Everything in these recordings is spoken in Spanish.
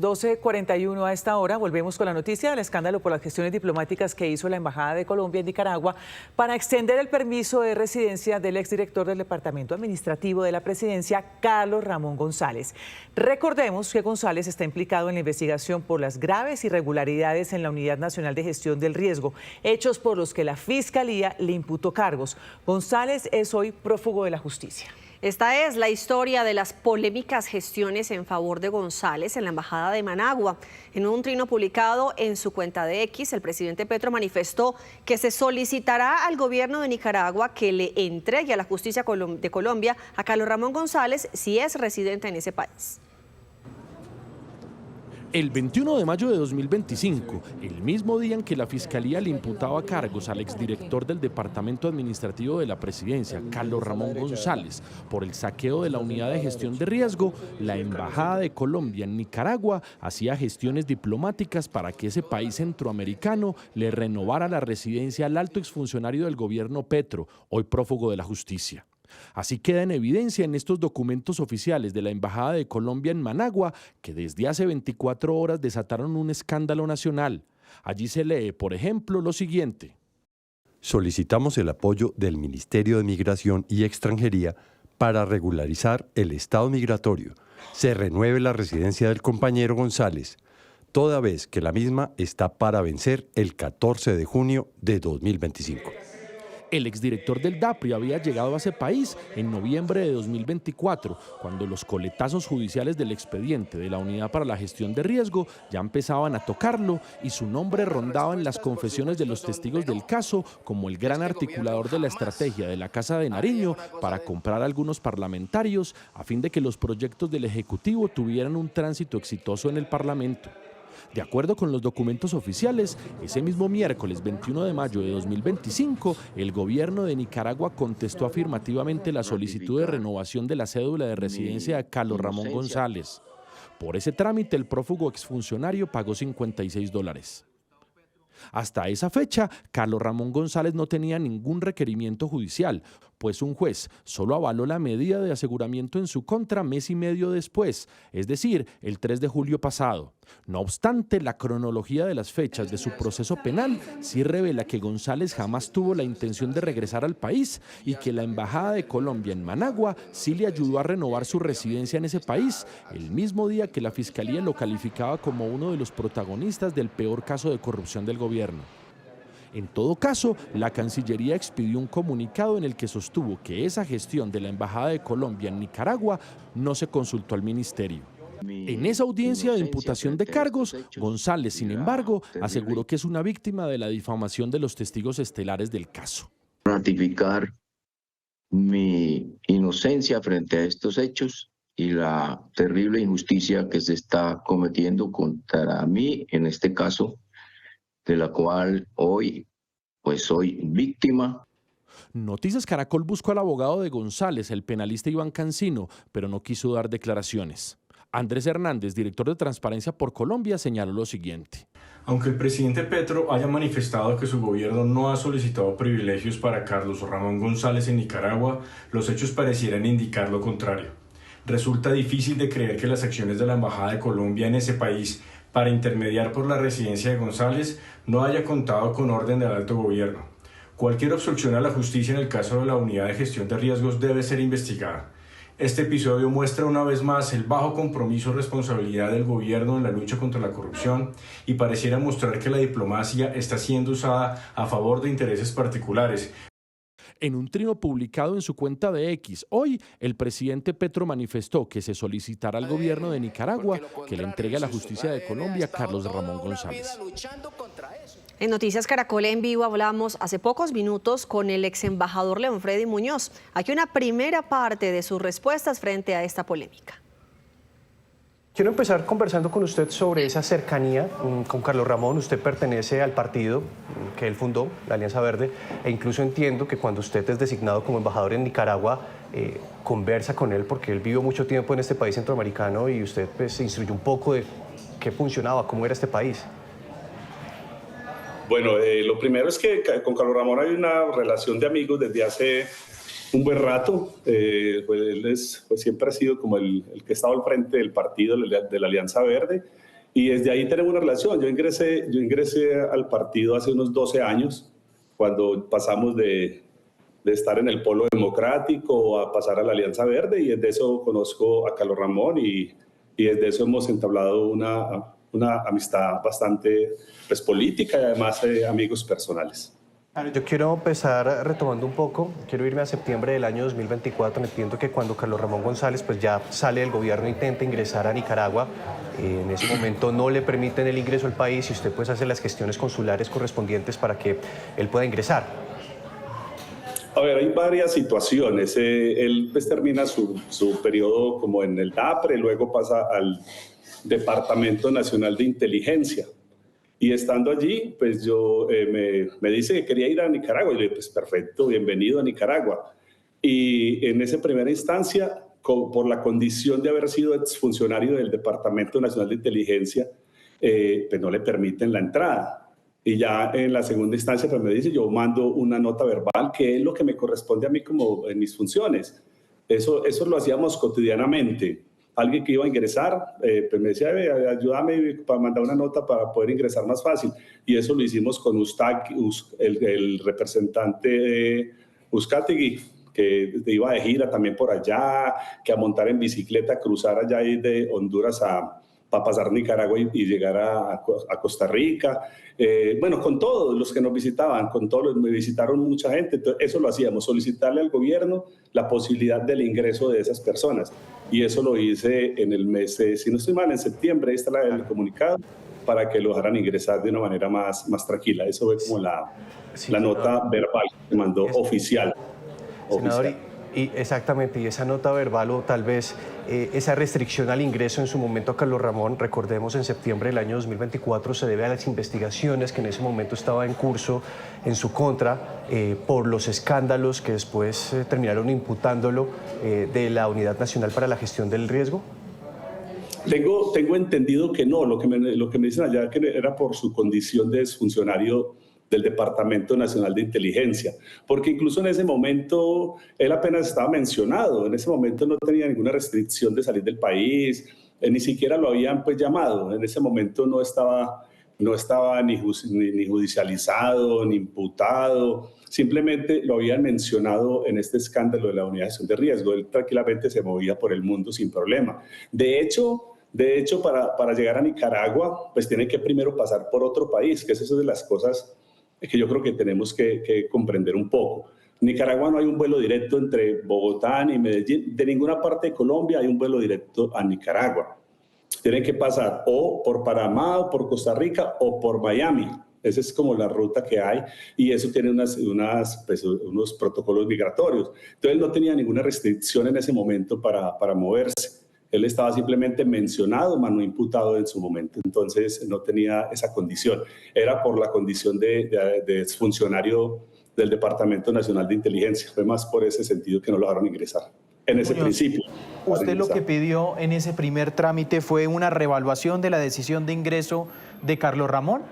12:41 a esta hora. Volvemos con la noticia del escándalo por las gestiones diplomáticas que hizo la Embajada de Colombia en Nicaragua para extender el permiso de residencia del exdirector del Departamento Administrativo de la Presidencia, Carlos Ramón González. Recordemos que González está implicado en la investigación por las graves irregularidades en la Unidad Nacional de Gestión del Riesgo, hechos por los que la Fiscalía le imputó cargos. González es hoy prófugo de la justicia. Esta es la historia de las polémicas gestiones en favor de González en la Embajada de Managua. En un trino publicado en su cuenta de X, el presidente Petro manifestó que se solicitará al gobierno de Nicaragua que le entregue a la justicia de Colombia a Carlos Ramón González si es residente en ese país. El 21 de mayo de 2025, el mismo día en que la Fiscalía le imputaba cargos al exdirector del Departamento Administrativo de la Presidencia, Carlos Ramón González, por el saqueo de la Unidad de Gestión de Riesgo, la Embajada de Colombia en Nicaragua hacía gestiones diplomáticas para que ese país centroamericano le renovara la residencia al alto exfuncionario del gobierno Petro, hoy prófugo de la justicia. Así queda en evidencia en estos documentos oficiales de la Embajada de Colombia en Managua que desde hace 24 horas desataron un escándalo nacional. Allí se lee, por ejemplo, lo siguiente. Solicitamos el apoyo del Ministerio de Migración y Extranjería para regularizar el estado migratorio. Se renueve la residencia del compañero González, toda vez que la misma está para vencer el 14 de junio de 2025. El exdirector del DAPRI había llegado a ese país en noviembre de 2024, cuando los coletazos judiciales del expediente de la Unidad para la Gestión de Riesgo ya empezaban a tocarlo y su nombre rondaba en las confesiones de los testigos del caso como el gran articulador de la estrategia de la Casa de Nariño para comprar a algunos parlamentarios a fin de que los proyectos del Ejecutivo tuvieran un tránsito exitoso en el Parlamento. De acuerdo con los documentos oficiales, ese mismo miércoles 21 de mayo de 2025, el gobierno de Nicaragua contestó afirmativamente la solicitud de renovación de la cédula de residencia de Carlos Ramón González. Por ese trámite, el prófugo exfuncionario pagó $56. Hasta esa fecha, Carlos Ramón González no tenía ningún requerimiento judicial, pues un juez solo avaló la medida de aseguramiento en su contra mes y medio después, es decir, el 3 de julio pasado. No obstante, la cronología de las fechas de su proceso penal sí revela que González jamás tuvo la intención de regresar al país y que la Embajada de Colombia en Managua sí le ayudó a renovar su residencia en ese país, el mismo día que la Fiscalía lo calificaba como uno de los protagonistas del peor caso de corrupción del gobierno. En todo caso, la Cancillería expidió un comunicado en el que sostuvo que esa gestión de la Embajada de Colombia en Nicaragua no se consultó al ministerio. En esa audiencia de imputación de cargos, González, sin embargo, aseguró que es una víctima de la difamación de los testigos estelares del caso. Ratificar mi inocencia frente a estos hechos y la terrible injusticia que se está cometiendo contra mí, en este caso, de la cual hoy pues soy víctima. Noticias Caracol buscó al abogado de González, el penalista Iván Cancino, pero no quiso dar declaraciones. Andrés Hernández, director de Transparencia por Colombia, señaló lo siguiente. Aunque el presidente Petro haya manifestado que su gobierno no ha solicitado privilegios para Carlos Ramón González en Nicaragua, los hechos parecieran indicar lo contrario. Resulta difícil de creer que las acciones de la Embajada de Colombia en ese país para intermediar por la residencia de González no haya contado con orden del alto gobierno. Cualquier obstrucción a la justicia en el caso de la Unidad de Gestión de Riesgos debe ser investigada. Este episodio muestra una vez más el bajo compromiso y responsabilidad del gobierno en la lucha contra la corrupción y pareciera mostrar que la diplomacia está siendo usada a favor de intereses particulares. En un trino publicado en su cuenta de X, hoy el presidente Petro manifestó que se solicitará al gobierno de Nicaragua que le entregue a la justicia de Colombia a Carlos Ramón González. En Noticias Caracol en Vivo hablamos hace pocos minutos con el ex embajador Leonfredi Muñoz. Aquí una primera parte de sus respuestas frente a esta polémica. Quiero empezar conversando con usted sobre esa cercanía con Carlos Ramón. Usted pertenece al partido que él fundó, la Alianza Verde, e incluso entiendo que cuando usted es designado como embajador en Nicaragua, conversa con él porque él vivió mucho tiempo en este país centroamericano y usted pues, se instruyó un poco de qué funcionaba, cómo era este país. Bueno, lo primero es que con Carlos Ramón hay una relación de amigos desde hace un buen rato. Pues él siempre ha sido como el que ha estado al frente del partido de la Alianza Verde. Y desde ahí tenemos una relación. Yo ingresé al partido hace unos 12 años, cuando pasamos de estar en el Polo Democrático a pasar a la Alianza Verde, y desde eso conozco a Carlos Ramón y desde eso hemos entablado una amistad bastante pues, política y además amigos personales. Yo quiero empezar retomando un poco, quiero irme a septiembre del año 2024. Entiendo que cuando Carlos Ramón González pues ya sale del gobierno e intenta ingresar a Nicaragua, en ese momento no le permiten el ingreso al país y usted pues hace las gestiones consulares correspondientes para que él pueda ingresar. A ver, hay varias situaciones. Él pues termina su periodo como en el DAPRE, luego pasa al Departamento Nacional de Inteligencia. Y estando allí, pues yo me dice que quería ir a Nicaragua. Y le dije, pues perfecto, bienvenido a Nicaragua. Y en esa primera instancia, por la condición de haber sido exfuncionario del Departamento Nacional de Inteligencia, pues no le permiten la entrada. Y ya en la segunda instancia, pues me dice, yo mando una nota verbal, que es lo que me corresponde a mí como en mis funciones. Eso lo hacíamos cotidianamente. Alguien que iba a ingresar, pues me decía, ayúdame para mandar una nota para poder ingresar más fácil. Y eso lo hicimos con el representante Uzcategui, que iba de gira también por allá, que a montar en bicicleta, cruzar allá de Honduras para pasar Nicaragua y llegar a Costa Rica. Bueno, con todos los que nos visitaban, me visitaron mucha gente. Entonces, eso lo hacíamos, solicitarle al gobierno la posibilidad del ingreso de esas personas. Y eso lo hice en el mes, si no estoy mal, en septiembre, ahí está el comunicado, para que lo dejaran ingresar de una manera más tranquila. Eso fue como la nota verbal que mandó oficial. Senador, exactamente, y esa nota verbal o tal vez esa restricción al ingreso en su momento a Carlos Ramón, recordemos, en septiembre del año 2024 se debe a las investigaciones que en ese momento estaba en curso en su contra por los escándalos que después terminaron imputándolo de la Unidad Nacional para la Gestión del Riesgo. Tengo entendido que no, lo que me dicen allá que era por su condición de exfuncionario del Departamento Nacional de Inteligencia, porque incluso en ese momento él apenas estaba mencionado, en ese momento no tenía ninguna restricción de salir del país, ni siquiera lo habían pues llamado, en ese momento no estaba ni judicializado, ni imputado, simplemente lo habían mencionado en este escándalo de la Unidad de Gestión de Riesgo. Él tranquilamente se movía por el mundo sin problema. De hecho, para llegar a Nicaragua, pues tiene que primero pasar por otro país, que es una de las cosas que yo creo que tenemos que comprender un poco. En Nicaragua no hay un vuelo directo entre Bogotá y Medellín. De ninguna parte de Colombia hay un vuelo directo a Nicaragua. Tienen que pasar o por Panamá, o por Costa Rica, o por Miami. Esa es como la ruta que hay, y eso tiene unos protocolos migratorios. Entonces no tenía ninguna restricción en ese momento para moverse. Él estaba simplemente mencionado, mas no imputado en su momento. Entonces no tenía esa condición. Era por la condición de exfuncionario del Departamento Nacional de Inteligencia. Fue más por ese sentido que no lo dejaron ingresar en ese principio. Usted lo que pidió en ese primer trámite fue una reevaluación de la decisión de ingreso de Carlos Ramón.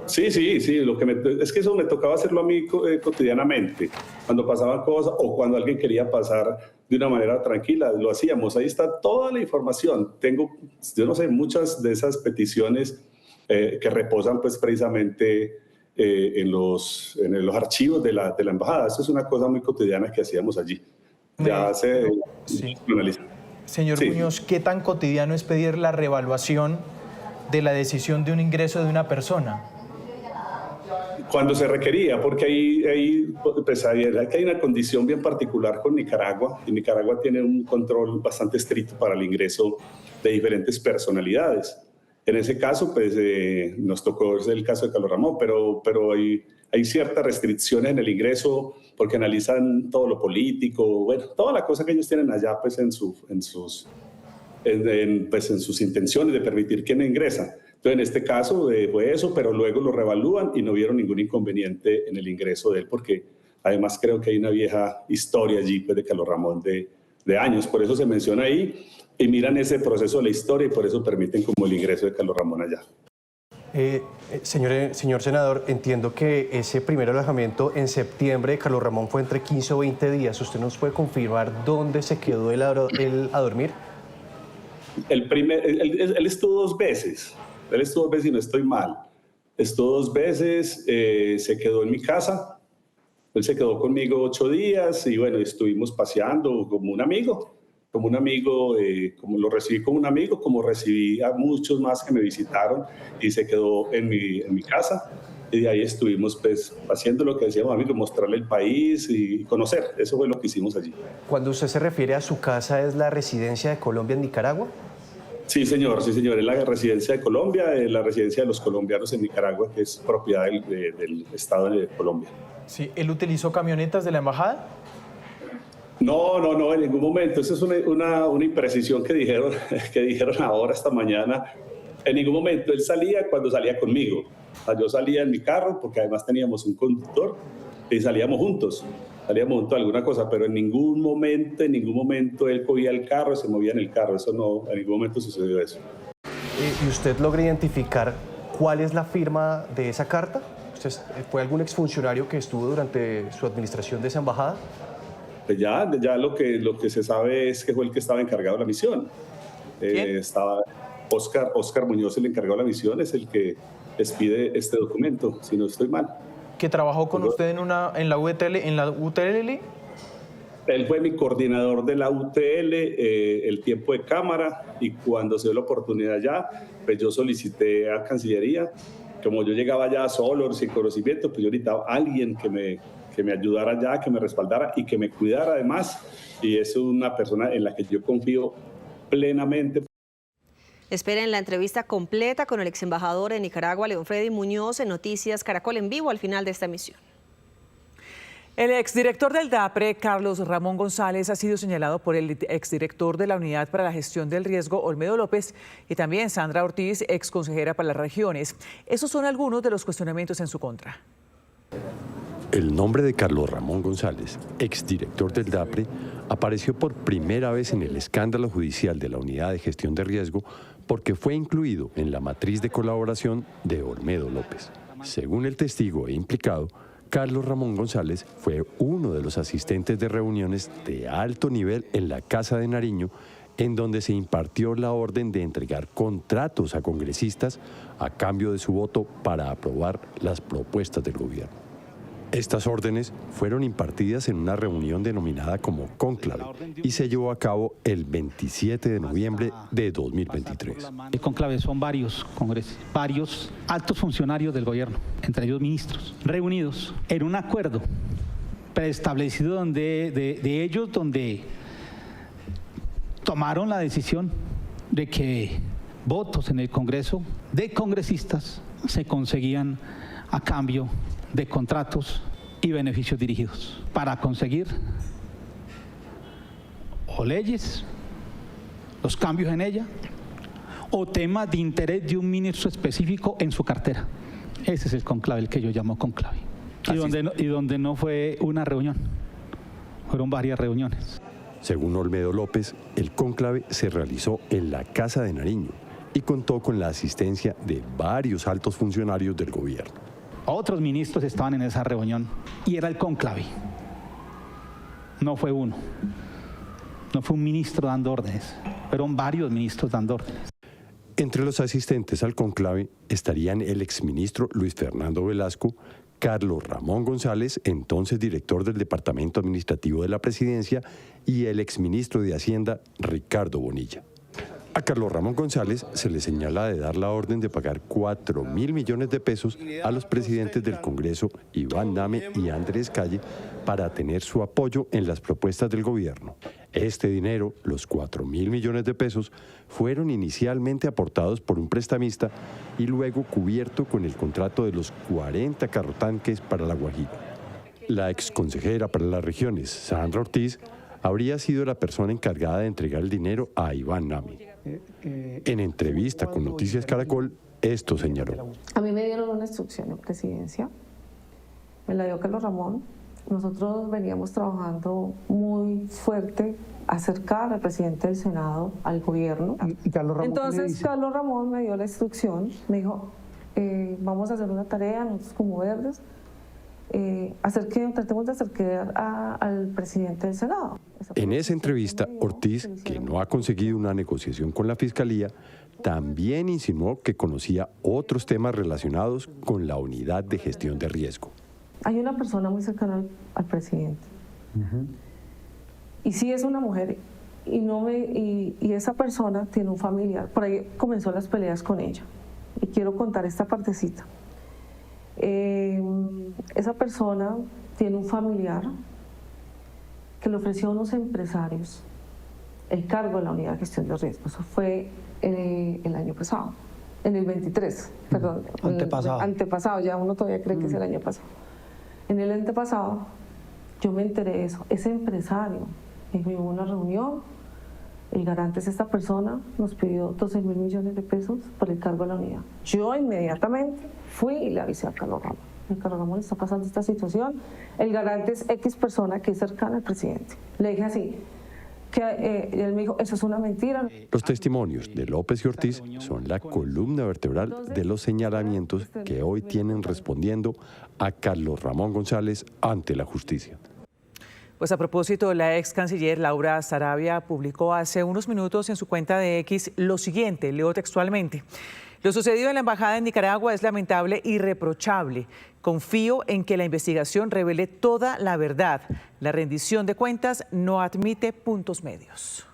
Sí, es que eso me tocaba hacerlo a mí cotidianamente, cuando pasaban cosas o cuando alguien quería pasar de una manera tranquila, lo hacíamos. Ahí está toda la información. Tengo, yo no sé, muchas de esas peticiones que reposan pues precisamente en los archivos de la embajada. Eso es una cosa muy cotidiana que hacíamos allí. Ya se analiza. Señor Muñoz, ¿qué tan cotidiano es pedir la reevaluación de la decisión de un ingreso de una persona? Cuando se requería, porque hay una condición bien particular con Nicaragua, y Nicaragua tiene un control bastante estricto para el ingreso de diferentes personalidades. En ese caso, pues nos tocó el caso de Carlos Ramón, pero hay ciertas restricciones en el ingreso porque analizan todo lo político, bueno, toda la cosa que ellos tienen allá pues en sus intenciones de permitir quién ingresa. Entonces, en este caso fue eso, pero luego lo reevalúan y no vieron ningún inconveniente en el ingreso de él, porque además creo que hay una vieja historia allí pues, de Carlos Ramón de años. Por eso se menciona ahí y miran ese proceso de la historia y por eso permiten como el ingreso de Carlos Ramón allá. Señor senador, entiendo que ese primer alojamiento en septiembre de Carlos Ramón fue entre 15 o 20 días. ¿Usted nos puede confirmar dónde se quedó él a dormir? Él estuvo 2 veces. Él estuvo 2 veces y no estoy mal. Estuvo 2 veces, se quedó en mi casa. Él se quedó conmigo 8 días y bueno, estuvimos paseando como un amigo, como lo recibí como un amigo, como recibí a muchos más que me visitaron y se quedó en mi casa. Y de ahí estuvimos pues haciendo lo que decíamos amigos, mostrarle el país y conocer. Eso fue lo que hicimos allí. Cuando usted se refiere a su casa, ¿es la residencia de Colombia en Nicaragua? Sí, señor, es la residencia de Colombia, es la residencia de los colombianos en Nicaragua, que es propiedad del Estado de Colombia. Sí, ¿él utilizó camionetas de la embajada? No, en ningún momento. Esa es una imprecisión que dijeron ahora, esta mañana. En ningún momento. Él salía cuando salía conmigo. O sea, yo salía en mi carro, porque además teníamos un conductor, y salíamos juntos a alguna cosa, pero en ningún momento él cogía el carro, se movía en el carro. Eso no, en ningún momento sucedió eso. ¿Y usted logra identificar cuál es la firma de esa carta? ¿Usted fue algún exfuncionario que estuvo durante su administración de esa embajada? Pues ya lo que se sabe es que fue el que estaba encargado de la misión. Estaba Oscar Muñoz, el encargado de la misión, es el que expide este documento, si no estoy mal. ¿Que trabajó con usted en la UTL? Él fue mi coordinador de la UTL el tiempo de cámara, y cuando se dio la oportunidad ya, pues yo solicité a Cancillería. Como yo llegaba ya solo, sin conocimiento, pues yo necesitaba a alguien que me ayudara ya, que me respaldara y que me cuidara además, y es una persona en la que yo confío plenamente. Esperen la entrevista completa con el ex embajador en Nicaragua, León Freddy Muñoz, en Noticias Caracol en vivo al final de esta emisión. El exdirector del DAPRE, Carlos Ramón González, ha sido señalado por el exdirector de la Unidad para la Gestión del Riesgo, Olmedo López, y también Sandra Ortiz, exconsejera para las regiones. Esos son algunos de los cuestionamientos en su contra. El nombre de Carlos Ramón González, exdirector del DAPRE, apareció por primera vez en el escándalo judicial de la Unidad de Gestión de Riesgo porque fue incluido en la matriz de colaboración de Olmedo López. Según el testigo e implicado, Carlos Ramón González fue uno de los asistentes de reuniones de alto nivel en la Casa de Nariño, en donde se impartió la orden de entregar contratos a congresistas a cambio de su voto para aprobar las propuestas del gobierno. Estas órdenes fueron impartidas en una reunión denominada como cónclave y se llevó a cabo el 27 de noviembre de 2023. El cónclave son varios altos funcionarios del gobierno, entre ellos ministros, reunidos en un acuerdo preestablecido donde ellos tomaron la decisión de que votos en el Congreso de congresistas se conseguían a cambio de contratos y beneficios dirigidos para conseguir o leyes, los cambios en ella, o temas de interés de un ministro específico en su cartera. Ese es el cónclave, el que yo llamo cónclave. Y donde no fue una reunión, fueron varias reuniones. Según Olmedo López, el cónclave se realizó en la Casa de Nariño y contó con la asistencia de varios altos funcionarios del gobierno. Otros ministros estaban en esa reunión y era el cónclave. No fue uno, no fue un ministro dando órdenes, fueron varios ministros dando órdenes. Entre los asistentes al cónclave estarían el exministro Luis Fernando Velasco, Carlos Ramón González, entonces director del Departamento Administrativo de la Presidencia, y el exministro de Hacienda, Ricardo Bonilla. A Carlos Ramón González se le señala de dar la orden de pagar 4.000 millones de pesos a los presidentes del Congreso, Iván Name y Andrés Calle, para tener su apoyo en las propuestas del gobierno. Este dinero, los 4.000 millones de pesos, fueron inicialmente aportados por un prestamista y luego cubierto con el contrato de los 40 carrotanques para La Guajira. La exconsejera para las regiones, Sandra Ortiz, habría sido la persona encargada de entregar el dinero a Iván Name. En entrevista con Noticias Caracol, esto señaló. A mí me dieron una instrucción en presidencia, me la dio Carlos Ramón. Nosotros veníamos trabajando muy fuerte, acercar al presidente del Senado al gobierno. Entonces Carlos Ramón me dio la instrucción, me dijo, vamos a hacer una tarea, nosotros como verdes, tratemos de acercar al presidente del Senado. En esa entrevista, Ortiz, que no ha conseguido una negociación con la Fiscalía, también insinuó que conocía otros temas relacionados con la unidad de gestión de riesgo. Hay una persona muy cercana al presidente. Y sí es una mujer, y esa persona tiene un familiar. Por ahí comenzó las peleas con ella. Y quiero contar esta partecita. Esa persona tiene un familiar que le ofreció a unos empresarios el cargo de la unidad de gestión de riesgo. Eso fue el año pasado, en el 23, perdón. Antepasado, ya uno todavía cree que es el año pasado. En el antepasado yo me enteré de eso. Ese empresario dijo, hubo una reunión, el garante es esta persona, nos pidió 12.000 millones de pesos por el cargo de la unidad. Yo inmediatamente fui y le avisé a Carlos Ramón. Carlos Ramón, está pasando esta situación, el garante es X persona que es cercana al presidente. Le dije así, él me dijo, eso es una mentira. Los testimonios de López y Ortiz son la columna vertebral de los señalamientos que hoy tienen respondiendo a Carlos Ramón González ante la justicia. Pues a propósito, la ex canciller Laura Sarabia publicó hace unos minutos en su cuenta de X lo siguiente, leo textualmente. Lo sucedido en la embajada en Nicaragua es lamentable y reprochable. Confío en que la investigación revele toda la verdad. La rendición de cuentas no admite puntos medios.